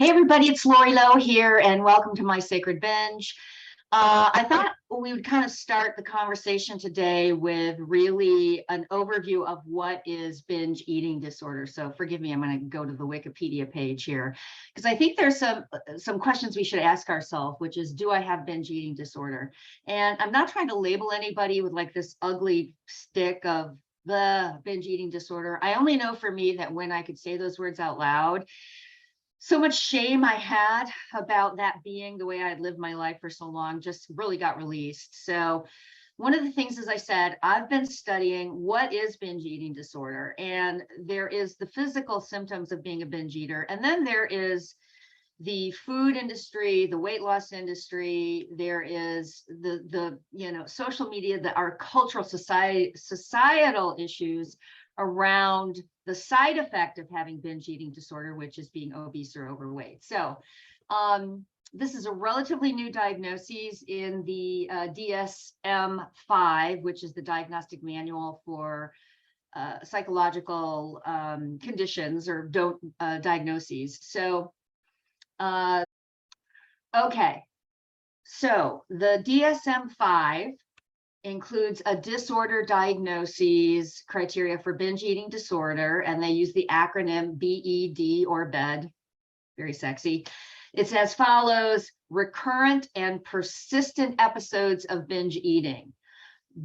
Hey everybody, it's Lori Lowe here, and welcome to My Sacred Binge. I thought we would kind of start the conversation today with really an overview of what is binge eating disorder. So forgive me, I'm going to go to the Wikipedia page here, because I think there's some questions we should ask ourselves, which is, do I have binge eating disorder? And I'm not trying to label anybody with like this ugly stick of the binge eating disorder. I only know for me that when I could say those words out loud, so much shame I had about that being the way I'd lived my life for so long just really got released. So one of the things, as I said, I've been studying what is binge eating disorder, and there is the physical symptoms of being a binge eater, and then there is the food industry, the weight loss industry, there is the social media, our cultural societal issues around the side effect of having binge eating disorder, which is being obese or overweight. So this is a relatively new diagnosis in the DSM-5, which is the Diagnostic Manual for Psychological Conditions or diagnoses. So, okay, so the DSM-5 includes a disorder diagnosis criteria for binge eating disorder, and they use the acronym BED or BED, very sexy. It's as follows: recurrent and persistent episodes of binge eating.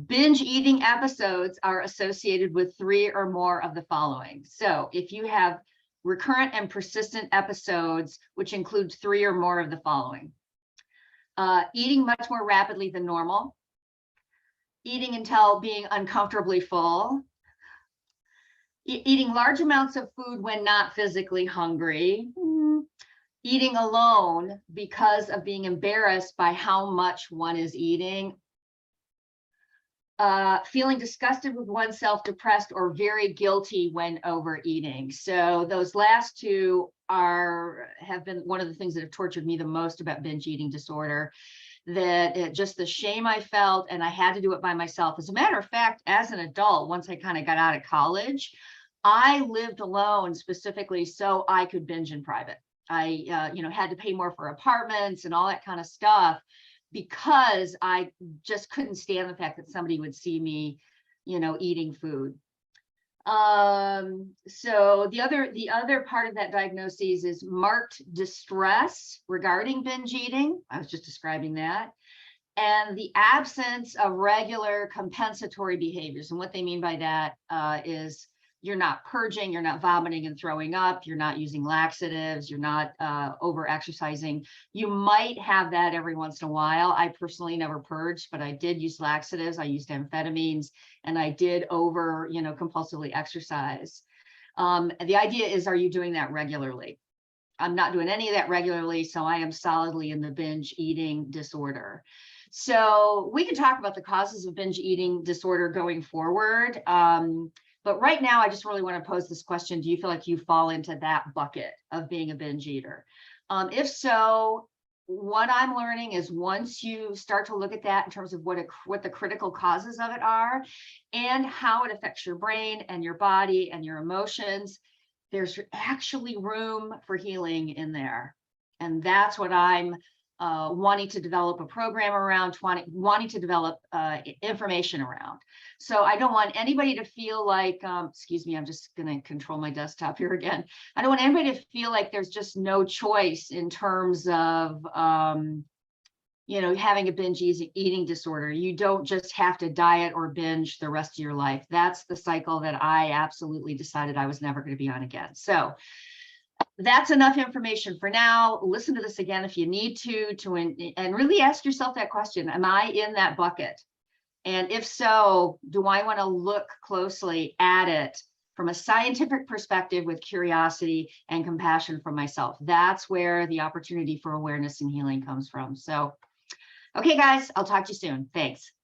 Binge eating episodes are associated with 3 or more of the following. So if you have recurrent and persistent episodes, which include 3 or more of the following: eating much more rapidly than normal, eating until being uncomfortably full, eating large amounts of food when not physically hungry, eating alone because of being embarrassed by how much one is eating, feeling disgusted with oneself, depressed, or very guilty when overeating. So those last 2 have been one of the things that have tortured me the most about binge eating disorder. Just the shame I felt, and I had to do it by myself. As a matter of fact, as an adult, once I kind of got out of college, I lived alone specifically so I could binge in private. I, had to pay more for apartments and all that kind of stuff because I just couldn't stand the fact that somebody would see me, eating food. So the other part of that diagnosis is marked distress regarding binge eating. I was just describing that. And the absence of regular compensatory behaviors. And what they mean by that is you're not purging, you're not vomiting and throwing up, you're not using laxatives, you're not over exercising. You might have that every once in a while. I personally never purged, but I did use laxatives. I used amphetamines, and I did compulsively exercise. The idea is, are you doing that regularly? I'm not doing any of that regularly, so I am solidly in the binge eating disorder. So we can talk about the causes of binge eating disorder going forward. But right now, I just really want to pose this question: do you feel like you fall into that bucket of being a binge eater? If so, what I'm learning is once you start to look at that in terms of what the critical causes of it are and how it affects your brain and your body and your emotions, there's actually room for healing in there. And that's what I'm wanting to develop a program around, wanting to develop information around. So I don't want anybody to feel like, excuse me, I'm just going to control my desktop here again. I don't want anybody to feel like there's just no choice in terms of, having a binge eating disorder. You don't just have to diet or binge the rest of your life. That's the cycle that I absolutely decided I was never going to be on again. So that's enough information for now. Listen to this again if you need to and really ask yourself that question: am I in that bucket? And if so, do I want to look closely at it from a scientific perspective with curiosity and compassion for myself? That's where the opportunity for awareness and healing comes from. So, okay, guys, I'll talk to you soon. Thanks.